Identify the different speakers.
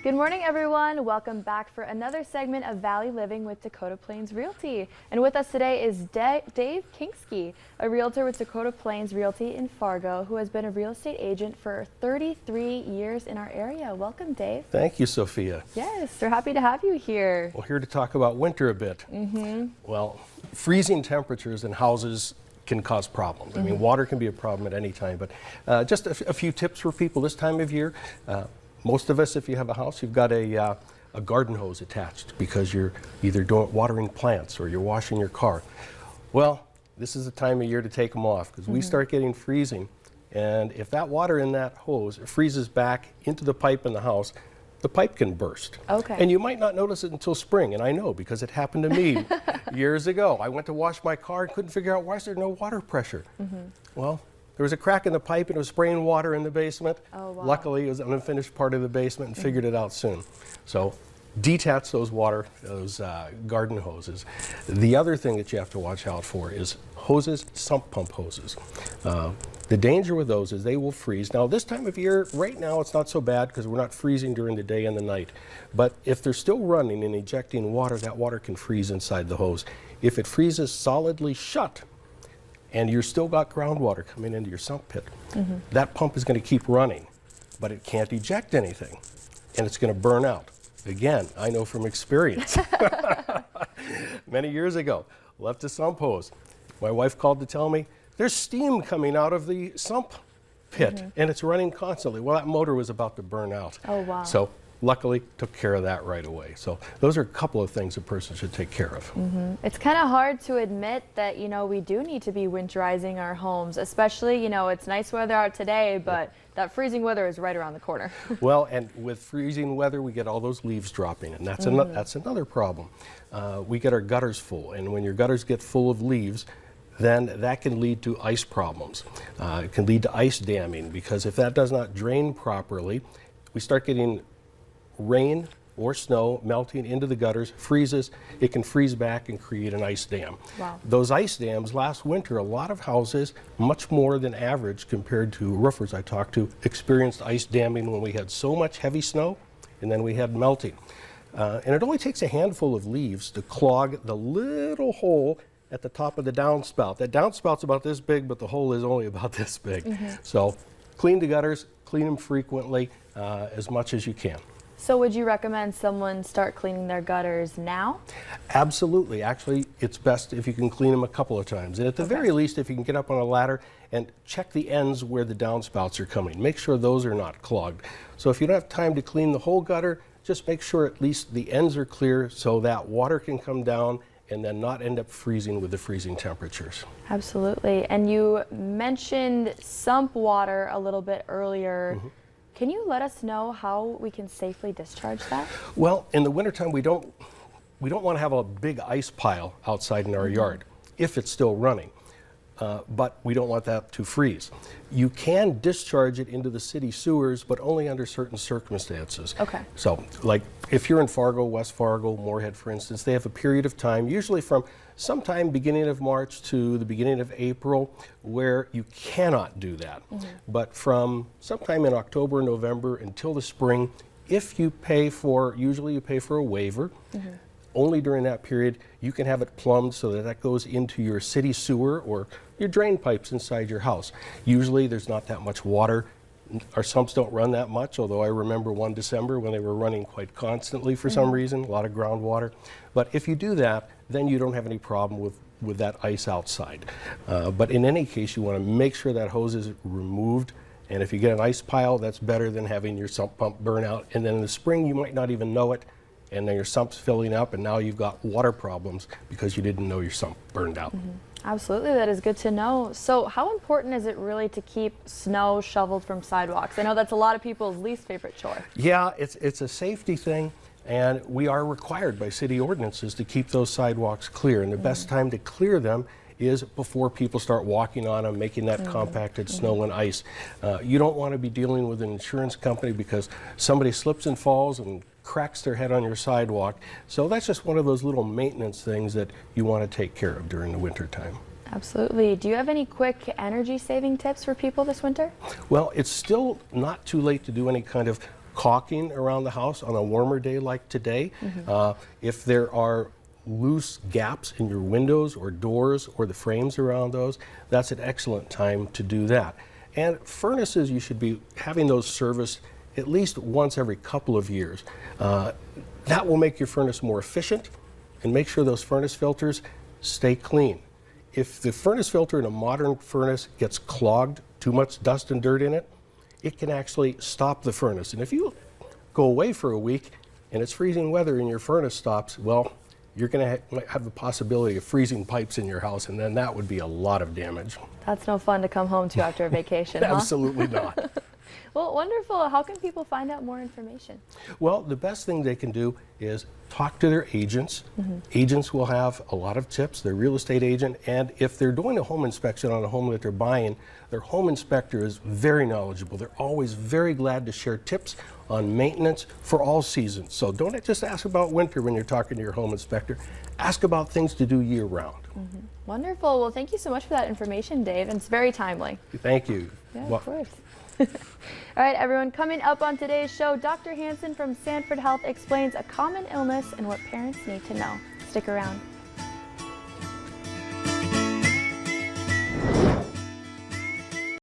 Speaker 1: Good morning, everyone. Welcome back for another segment of Valley Living with Dakota Plains Realty. And with us today is Dave Kingsky, a realtor with Dakota Plains Realty in Fargo, who has been a real estate agent for 33 years in our area. Welcome, Dave.
Speaker 2: Thank you, Sophia.
Speaker 1: Yes, we're happy to have you here.
Speaker 2: Well, here to talk about winter a bit. Well, freezing temperatures in houses can cause problems. I mean, water can be a problem at any time, but just a few tips for people this time of year. Most of us, if you have a house, you've got a garden hose attached because you're either watering plants or you're washing your car. Well, this is the time of year to take them off because we start getting freezing, and if that water in that hose freezes back into the pipe in the house, the pipe can burst.
Speaker 1: Okay.
Speaker 2: And you might not notice it until spring, and I know because it happened to me years ago. I went to wash my car and couldn't figure out why is there no water pressure. Well, there was a crack in the pipe and it was spraying water in the basement.
Speaker 1: Oh, wow.
Speaker 2: Luckily, it was an unfinished part of the basement and figured it out soon. So detach those garden hoses. The other thing that you have to watch out for is hoses, sump pump hoses. The danger with those is they will freeze. Now, this time of year, right now, it's not so bad because we're not freezing during the day and the night. But if they're still running and ejecting water, that water can freeze inside the hose. If it freezes solidly shut, and you've still got groundwater coming into your sump pit, that pump is going to keep running, but it can't eject anything, and it's going to burn out. Again, I know from experience. Many years ago, left a sump hose. My wife called to tell me, there's steam coming out of the sump pit, and it's running constantly. Well, that motor was about to burn out.
Speaker 1: Oh, wow.
Speaker 2: So luckily, took care of that right away. So those are a couple of things a person should take care of.
Speaker 1: It's kind of hard to admit that, we do need to be winterizing our homes, especially, it's nice weather out today, but that freezing weather is right around the corner.
Speaker 2: Well, and with freezing weather, we get all those leaves dropping, and that's, that's another problem. We get our gutters full, and when your gutters get full of leaves, then that can lead to ice problems. It can lead to ice damming, because if that does not drain properly, we start getting rain or snow melting into the gutters, freezes, it can freeze back and create an ice dam.
Speaker 1: Wow.
Speaker 2: Those ice dams last winter, a lot of houses, much more than average compared to roofers I talked to, experienced ice damming when we had so much heavy snow and then we had melting. And it only takes a handful of leaves to clog the little hole at the top of the downspout. That downspout's about this big, but the hole is only about this big. So clean the gutters, clean them frequently, as much as you can.
Speaker 1: So would you recommend someone start cleaning their gutters now?
Speaker 2: Absolutely. Actually, it's best if you can clean them a couple of times. And at the very least, if you can get up on a ladder and check the ends where the downspouts are coming. Make sure those are not clogged. So if you don't have time to clean the whole gutter, just make sure at least the ends are clear so that water can come down and then not end up freezing with the freezing temperatures.
Speaker 1: Absolutely. And you mentioned sump water a little bit earlier. Can you let us know how we can safely discharge that?
Speaker 2: Well, in the wintertime, we don't want to have a big ice pile outside in our yard if it's still running, but we don't want that to freeze. You can discharge it into the city sewers, but only under certain circumstances.
Speaker 1: Okay.
Speaker 2: So, like if you're in Fargo, West Fargo, Moorhead, for instance, they have a period of time, usually from sometime beginning of March to the beginning of April, where you cannot do that. But from sometime in October, November until the spring, if you pay for, usually you pay for a waiver, only during that period, you can have it plumbed so that that goes into your city sewer or your drain pipes inside your house. Usually there's not that much water. Our sumps don't run that much, although I remember one December when they were running quite constantly for some reason, a lot of groundwater. But if you do that, then you don't have any problem with that ice outside. But in any case, you want to make sure that hose is removed. And if you get an ice pile, that's better than having your sump pump burn out. And then in the spring, you might not even know it. And then your sump's filling up, and now you've got water problems because you didn't know your sump burned out.
Speaker 1: Absolutely, that is good to know. So how important is it really to keep snow shoveled from sidewalks? I know that's a lot of people's least favorite chore.
Speaker 2: Yeah, it's a safety thing, and we are required by city ordinances to keep those sidewalks clear. And the best time to clear them is before people start walking on them, making that compacted snow and ice. You don't want to be dealing with an insurance company because somebody slips and falls and cracks their head on your sidewalk. So that's just one of those little maintenance things that you want to take care of during the winter time.
Speaker 1: Absolutely. Do you have any quick energy saving tips for people this winter?
Speaker 2: Well, it's still not too late to do any kind of caulking around the house on a warmer day like today. If there are loose gaps in your windows or doors or the frames around those, that's an excellent time to do that. And furnaces, you should be having those serviced at least once every couple of years. That will make your furnace more efficient and make sure those furnace filters stay clean. If the furnace filter in a modern furnace gets clogged, too much dust and dirt in it, it can actually stop the furnace. And if you go away for a week and it's freezing weather and your furnace stops, well, you're going to have the possibility of freezing pipes in your house, and then that would be a lot of damage.
Speaker 1: That's no fun to come home to after a vacation, huh?
Speaker 2: Absolutely not.
Speaker 1: Well, wonderful. How can people find out more information?
Speaker 2: Well, the best thing they can do is talk to their agents. Agents will have a lot of tips, their real estate agent, and if they're doing a home inspection on a home that they're buying, their home inspector is very knowledgeable. They're always very glad to share tips on maintenance for all seasons. So don't just ask about winter when you're talking to your home inspector. Ask about things to do year round.
Speaker 1: Wonderful. Well, thank you so much for that information, Dave, and it's very timely.
Speaker 2: Thank you.
Speaker 1: Yeah, of course. All right, everyone, coming up on today's show, Dr. Hansen from Sanford Health explains a common illness and what parents need to know. Stick around.